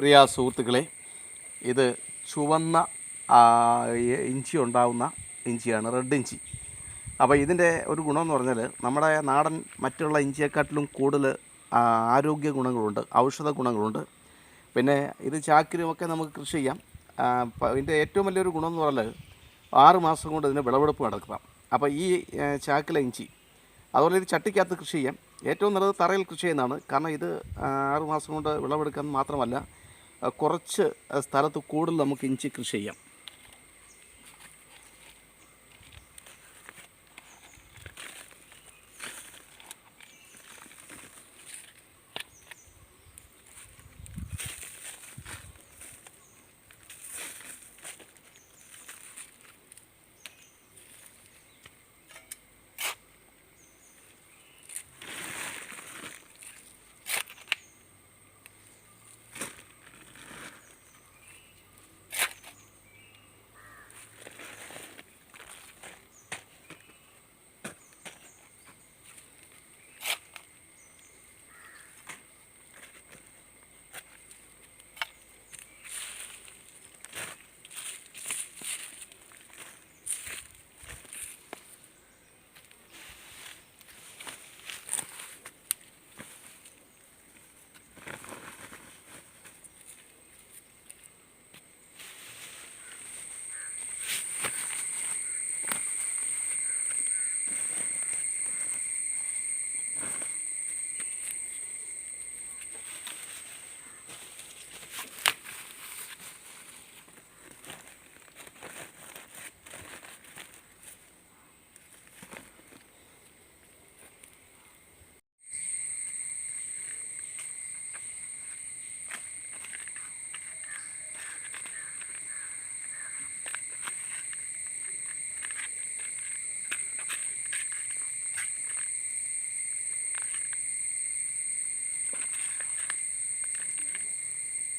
പ്രിയ സുഹൃത്തുക്കളെ, ഇത് ചുവന്ന ഇഞ്ചി ഉണ്ടാകുന്ന ഇഞ്ചിയാണ്, റെഡ് ഇഞ്ചി. അപ്പോൾ ഇതിൻ്റെ ഒരു ഗുണമെന്ന് പറഞ്ഞാൽ നമ്മുടെ നാടൻ മറ്റുള്ള ഇഞ്ചിയെക്കാട്ടിലും കൂടുതൽ ആരോഗ്യ ഗുണങ്ങളുണ്ട്, ഔഷധ ഗുണങ്ങളുണ്ട്. പിന്നെ ഇത് ചാക്കിലുമൊക്കെ നമുക്ക് കൃഷി ചെയ്യാം. ഇതിൻ്റെ ഏറ്റവും വലിയൊരു ഗുണമെന്ന് പറഞ്ഞാൽ 6 മാസം കൊണ്ട് ഇതിന് വിളവെടുപ്പ് നടക്കാം. അപ്പോൾ ഈ ചാക്കിലെ ഇഞ്ചി അതുപോലെ ഇത് ചട്ടിക്കകത്ത് കൃഷി ചെയ്യാം. ഏറ്റവും നല്ലത് തറയിൽ കൃഷി ചെയ്യുന്നതാണ്. കാരണം ഇത് 6 മാസം കൊണ്ട് വിളവെടുക്കാൻ മാത്രമല്ല, കുറച്ച് സ്ഥലത്ത് കൂടുതൽ നമുക്ക് ഇഞ്ചി കൃഷി ചെയ്യാം.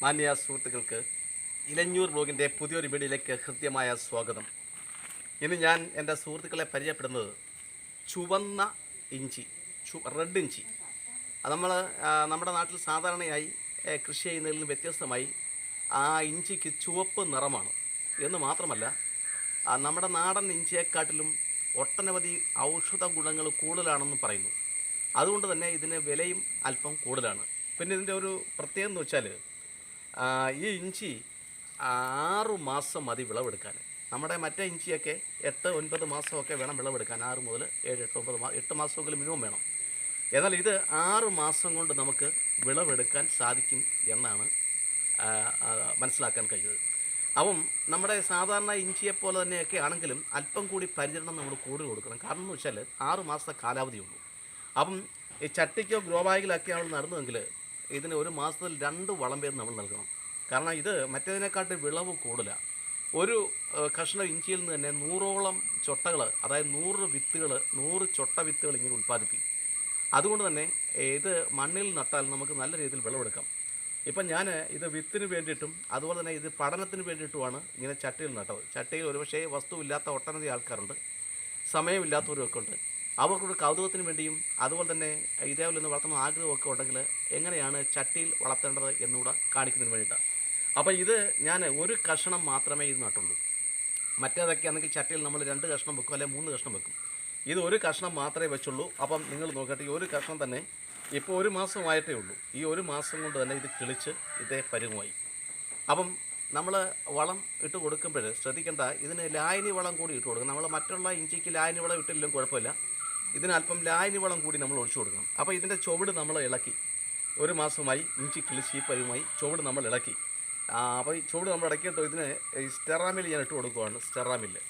മാന്യ സുഹൃത്തുക്കൾക്ക് ഇലഞ്ഞൂർ ബ്ലോഗിൻ്റെ പുതിയൊരു വീഡിയോയിലേക്ക് ഹൃദ്യമായ സ്വാഗതം. ഇന്ന് ഞാൻ എൻ്റെ സുഹൃത്തുക്കളെ പരിചയപ്പെടുന്നത് ചുവന്ന ഇഞ്ചി, റെഡ് ഇഞ്ചി. അത് നമ്മുടെ നാട്ടിൽ സാധാരണയായി കൃഷി ചെയ്യുന്നതിൽ നിന്ന് വ്യത്യസ്തമായി ആ ഇഞ്ചിക്ക് ചുവപ്പ് നിറമാണ് എന്ന് മാത്രമല്ല, നമ്മുടെ നാടൻ ഇഞ്ചിയെക്കാട്ടിലും ഒട്ടനവധി ഔഷധ ഗുണങ്ങൾ കൂടുതലാണെന്ന് പറയുന്നു. അതുകൊണ്ട് തന്നെ ഇതിന് വിലയും അല്പം കൂടുതലാണ്. പിന്നെ ഇതിൻ്റെ ഒരു പ്രത്യേകത എന്ന് വെച്ചാൽ, ഈ ഇഞ്ചി 6 മാസം മതി വിളവെടുക്കാൻ. നമ്മുടെ മറ്റേ ഇഞ്ചിയൊക്കെ 8-9 മാസമൊക്കെ വേണം വിളവെടുക്കാൻ. 6 മുതൽ 7-8 മാസമെങ്കിലും മിനിമം വേണം. എന്നാൽ ഇത് 6 മാസം കൊണ്ട് നമുക്ക് വിളവെടുക്കാൻ സാധിക്കും എന്നാണ് മനസ്സിലാക്കാൻ കഴിഞ്ഞത്. അപ്പം നമ്മുടെ സാധാരണ ഇഞ്ചിയെപ്പോലെ തന്നെയൊക്കെ ആണെങ്കിലും അല്പം കൂടി പരിചരണം നമ്മൾ കൂടുതൽ കൊടുക്കണം. കാരണം എന്ന് വെച്ചാൽ 6 മാസത്തെ കാലാവധിയുള്ളൂ. അപ്പം ഈ ചട്ടിക്കോ ഗ്രോ ബാഗിലൊക്കെയാണ് നടന്നതെങ്കിൽ ഇതിന് 1 മാസത്തിൽ 2 വളം പേര് നമ്മൾ നൽകണം. കാരണം ഇത് മറ്റേതിനെക്കാട്ട് വിളവ് കൂടുതലാണ്. ഒരു കഷ്ണം ഇഞ്ചിയിൽ നിന്ന് തന്നെ 100ഓളം ചൊട്ടകൾ, അതായത് 100 വിത്തുകൾ, 100 ചൊട്ട വിത്തുകൾ ഇങ്ങനെ ഉൽപ്പാദിപ്പിക്കും. അതുകൊണ്ട് തന്നെ ഇത് മണ്ണിൽ നട്ടാൽ നമുക്ക് നല്ല രീതിയിൽ വിളവെടുക്കാം. ഇപ്പം ഞാൻ ഇത് വിത്തിന് വേണ്ടിയിട്ടും അതുപോലെ തന്നെ ഇത് പഠനത്തിന് വേണ്ടിയിട്ടുമാണ് ഇങ്ങനെ ചട്ടിയിൽ നട്ടത്. ചട്ടിയിൽ ഒരുപക്ഷേ വസ്തുവില്ലാത്ത ഒട്ടനവധി ആൾക്കാരുണ്ട്, സമയമില്ലാത്തവരൊക്കെ ഉണ്ട്. അവർക്കൊരു കൗതുകത്തിന് വേണ്ടിയും അതുപോലെ തന്നെ ഇതേപോലെ ഒന്ന് വളർത്തുന്ന ആഗ്രഹമൊക്കെ ഉണ്ടെങ്കിൽ എങ്ങനെയാണ് ചട്ടിയിൽ വളർത്തേണ്ടത് എന്നുകൂടെ കാണിക്കുന്നതിന് വേണ്ടിയിട്ടാണ്. അപ്പോൾ ഇത് ഞാൻ ഒരു കഷ്ണം മാത്രമേ ഇത് നട്ടുള്ളൂ. മറ്റേതൊക്കെ ആണെങ്കിൽ ചട്ടിയിൽ നമ്മൾ 2 കഷ്ണം വെക്കും, അല്ലെങ്കിൽ 3 കഷ്ണം വെക്കും. ഇത് ഒരു കഷ്ണം മാത്രമേ വെച്ചുള്ളൂ. അപ്പം നിങ്ങൾ നോക്കട്ടെ, ഈ ഒരു കഷ്ണം തന്നെ ഇപ്പോൾ 1 മാസമായിട്ടേ ഉള്ളൂ. ഈ 1 മാസം കൊണ്ട് തന്നെ ഇത് കിളിച്ച് ഇതേ പരുവമായി. അപ്പം നമ്മൾ വളം ഇട്ട് കൊടുക്കുമ്പോൾ ശ്രദ്ധിക്കേണ്ട, ഇതിന് ലായനി വളം കൂടി ഇട്ട് കൊടുക്കണം. നമ്മൾ മറ്റുള്ള ഇഞ്ചിക്ക് ലായനി വളം ഇട്ടില്ലെങ്കിലും കുഴപ്പമില്ല, ഇതിന് അല്പം ലായനി വളം കൂടി നമ്മൾ ഒഴിച്ചു കൊടുക്കണം. അപ്പോൾ ഇതിൻ്റെ ചുവട് നമ്മൾ ഇളക്കി, 1 മാസമായി ഇഞ്ചി കിളിച്ച് ഈ പരുവമായി ചുവട് നമ്മൾ ഇളക്കി. അപ്പോൾ ഈ ചുവട് നമ്മൾ ഇളക്കിയിട്ട് ഇതിന് ഈ സ്റ്റെറാമിൽ ഞാൻ ഇട്ട് കൊടുക്കുകയാണ്. സ്റ്റെറാമില്ല്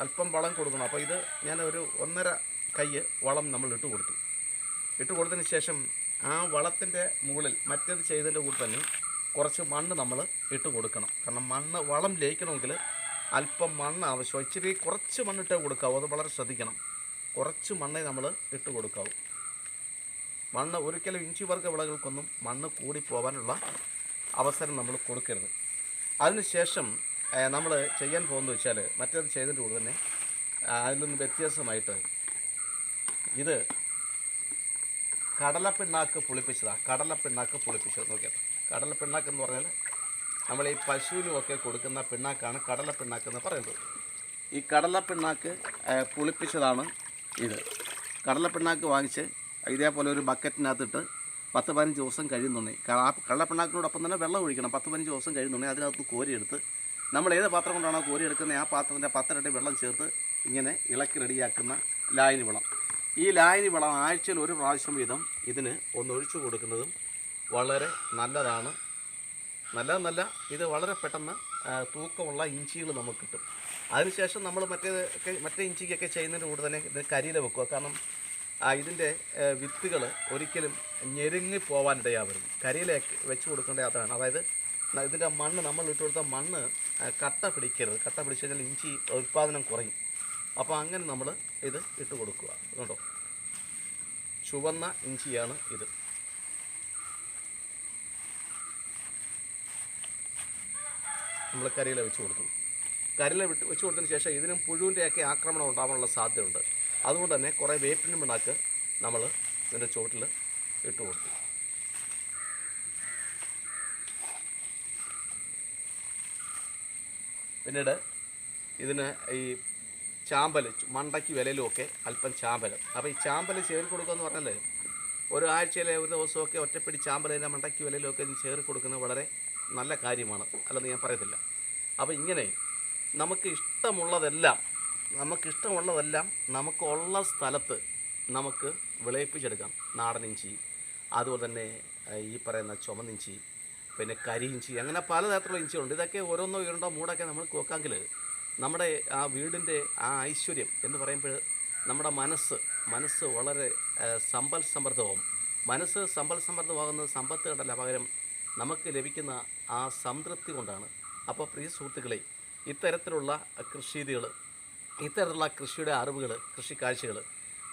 അല്പം വളം കൊടുക്കണം. അപ്പോൾ ഇത് ഞാൻ ഒരു 1.5 കൈ വളം നമ്മൾ ഇട്ട് കൊടുത്തതിന് ശേഷം ആ വളത്തിൻ്റെ മുകളിൽ മറ്റേത് ചെയ്തതിൻ്റെ കൂടെ തന്നെ കുറച്ച് മണ്ണ് നമ്മൾ ഇട്ട് കൊടുക്കണം. കാരണം വളം ലയിക്കണമെങ്കിൽ അല്പം മണ്ണ് ആവശ്യമാണ്. ഇച്ചിരി കുറച്ച് മണ്ണിട്ടേ കൊടുക്കാവൂ, അത് വളരെ ശ്രദ്ധിക്കണം. കുറച്ച് മണ്ണേ നമ്മൾ ഇട്ട് കൊടുക്കാവൂ. മണ്ണ് ഒരിക്കലും ഇഞ്ചി വർഗ്ഗ വിളകൾക്കൊന്നും മണ്ണ് കൂടി പോകാനുള്ള അവസരം നമ്മൾ കൊടുക്കരുത്. അതിനുശേഷം നമ്മൾ ചെയ്യാൻ പോകുന്നത് വെച്ചാൽ, മറ്റേത് ചെയ്തതിൻ്റെ കൂടെ തന്നെ അതിൽ നിന്ന് വ്യത്യാസമായിട്ട് ഇത് കടലപ്പിണ്ണാക്ക് പുളിപ്പിച്ചതാണ്. കടലപ്പിണ്ണാക്ക് പുളിപ്പിച്ചത് നോക്കിയാൽ കടലപ്പിണ്ണാക്ക് എന്ന് പറഞ്ഞാൽ നമ്മൾ ഈ പശുവിനുമൊക്കെ കൊടുക്കുന്ന പിണ്ണാക്കാണ് കടലപ്പിണ്ണാക്ക് എന്ന് പറയുന്നത്. ഈ കടലപ്പിണ്ണാക്ക് പുളിപ്പിച്ചതാണ് ഇത്. കടലപ്പിണ്ണാക്ക് വാങ്ങിച്ച് ഇതേപോലെ ഒരു ബക്കറ്റിനകത്തിട്ട് 10-15 ദിവസം കഴിയുന്നുണ്ടെങ്കിൽ കടലപ്പിണ്ണാക്കിനോടൊപ്പം തന്നെ വെള്ളം ഒഴിക്കണം. 10-15 ദിവസം കഴിയുന്നുണ്ടെങ്കിൽ അതിനകത്ത് കോരിയെടുത്ത് നമ്മൾ ഏത് പാത്രം കൊണ്ടാണോ കോരി എടുക്കുന്നത് ആ പാത്രത്തിൻ്റെ 10 ഇരട്ടി വെള്ളം ചേർത്ത് ഇങ്ങനെ ഇളക്കി റെഡിയാക്കുന്ന ലായനി വളം. ഈ ലായനി വളം ആഴ്ചയിൽ ഒരു പ്രാവശ്യം വീതം ഇതിന് ഒന്ന് ഒഴിച്ചു കൊടുക്കുന്നതും വളരെ നല്ലതാണ്. നല്ലതെന്നല്ല, ഇത് വളരെ പെട്ടെന്ന് തൂക്കമുള്ള ഇഞ്ചികൾ നമുക്ക് കിട്ടും. അതിനുശേഷം നമ്മൾ മറ്റേ ഇഞ്ചിക്കൊക്കെ ചെയ്യുന്നതിൻ്റെ കൂടെ തന്നെ ഇത് കരിയില വെക്കുക. കാരണം ഇതിൻ്റെ വിത്തുകൾ ഒരിക്കലും ഞെരുങ്ങി പോകാനിടയാവരുത്. കരിയില വെച്ച് കൊടുക്കേണ്ട അതാണ്. അതായത് ഇതിൻ്റെ മണ്ണ് നമ്മൾ ഇട്ട് കൊടുത്ത മണ്ണ് കട്ട പിടിക്കരുത്. കട്ട പിടിച്ചു കഴിഞ്ഞാൽ ഇഞ്ചി ഉൽപ്പാദനം കുറയും. അപ്പോൾ അങ്ങനെ നമ്മൾ ഇത് ഇട്ട് കൊടുക്കുക. കേട്ടോ, ചുവന്ന ഇഞ്ചിയാണ് ഇത്. നമ്മൾ കരിയില വെച്ച് കൊടുത്തു. കരിയില വെച്ച് കൊടുത്തതിന് ശേഷം ഇതിനും പുഴുവിൻ്റെയൊക്കെ ആക്രമണം ഉണ്ടാകാനുള്ള സാധ്യതയുണ്ട്. അതുകൊണ്ട് തന്നെ കുറേ വേപ്പിൻ പിണ്ണാക്ക് നമ്മൾ ഇതിൻ്റെ ചുവട്ടിൽ ഇട്ട് കൊടുത്തു. പിന്നീട് ഇതിന് ഈ ചാമ്പൽ, മണ്ടയ്ക്ക് വിലയിലുമൊക്കെ അല്പം ചാമ്പൽ. അപ്പോൾ ഈ ചാമ്പൽ ചേറി കൊടുക്കുക എന്ന് പറഞ്ഞാൽ ഒരാഴ്ചയിലെ ഒരു ദിവസമൊക്കെ ഒറ്റപ്പിടി ചാമ്പലിൻ്റെ മണ്ടയ്ക്ക് വിലയിലുമൊക്കെ ചേറി കൊടുക്കുന്നത് വളരെ നല്ല കാര്യമാണ്, അല്ലെന്ന് ഞാൻ പറയത്തില്ല. അപ്പോൾ ഇങ്ങനെ നമുക്കിഷ്ടമുള്ളതെല്ലാം നമുക്കുള്ള സ്ഥലത്ത് നമുക്ക് വിളയിപ്പിച്ചെടുക്കാം. നാടൻ ഇഞ്ചി, അതുപോലെ തന്നെ ഈ പറയുന്ന ചുമന്നിഞ്ചി, പിന്നെ കരിയിഞ്ചി, അങ്ങനെ പലതരത്തിലുള്ള ഇഞ്ചികളുണ്ട്. ഇതൊക്കെ ഓരോന്നോ ഉയരണ്ടോ മൂടൊക്കെ നമ്മൾ വെക്കാമെങ്കിൽ നമ്മുടെ ആ വീടിൻ്റെ ആ ഐശ്വര്യം എന്ന് പറയുമ്പോൾ നമ്മുടെ മനസ്സ് വളരെ സമ്പൽ സമൃദ്ധമാകും. മനസ്സ് സമ്പൽ സമൃദ്ധമാകുന്നത് സമ്പത്ത് കണ്ടല്ല, പകരം നമുക്ക് ലഭിക്കുന്ന ആ സംതൃപ്തി കൊണ്ടാണ്. അപ്പോൾ പ്രിയ സുഹൃത്തുക്കളെ, ഇത്തരത്തിലുള്ള കൃഷിരീതികൾ, ഇത്തരത്തിലുള്ള കൃഷിയുടെ അറിവുകൾ, കൃഷി കാഴ്ചകൾ,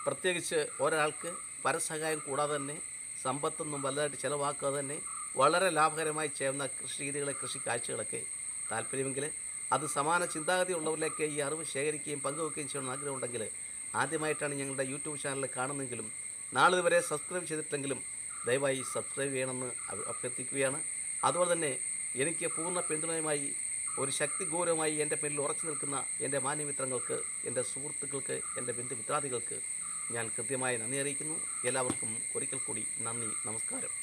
പ്രത്യേകിച്ച് ഒരാൾക്ക് പരസഹായം കൂടാതെ തന്നെ സമ്പത്തൊന്നും വലുതായിട്ട് ചിലവാക്കാതെ തന്നെ വളരെ ലാഭകരമായി ചെയ്യുന്ന കൃഷി രീതികളെ, കൃഷി കാഴ്ചകളൊക്കെ താല്പര്യമെങ്കിൽ അത് സമാന ചിന്താഗതി ഉള്ളവരിലേക്ക് ഈ അറിവ് ശേഖരിക്കുകയും പങ്കുവെക്കുകയും ചെയ്യണമെന്ന് ആഗ്രഹമുണ്ടെങ്കിൽ ആദ്യമായിട്ടാണ് ഞങ്ങളുടെ യൂട്യൂബ് ചാനൽ കാണുന്നതെങ്കിലും നാളിതുവരെ സബ്സ്ക്രൈബ് ചെയ്തിട്ടില്ലെങ്കിലും ദയവായി സബ്സ്ക്രൈബ് ചെയ്യണമെന്ന് അഭ്യർത്ഥിക്കുകയാണ്. അതുപോലെ തന്നെ എനിക്ക് പൂർണ്ണ പിന്തുണയുമായി ഒരു ശക്തിഗൗരവമായി എൻ്റെ പേരിൽ ഉറച്ചു നിൽക്കുന്ന എൻ്റെ മാന്യമിത്രങ്ങൾക്ക്, എൻ്റെ സുഹൃത്തുക്കൾക്ക്, എൻ്റെ ബന്ധുമിത്രാദികൾക്ക് ഞാൻ കൃത്യമായി നന്ദി അറിയിക്കുന്നു. എല്ലാവർക്കും ഒരിക്കൽ കൂടി നന്ദി, നമസ്കാരം.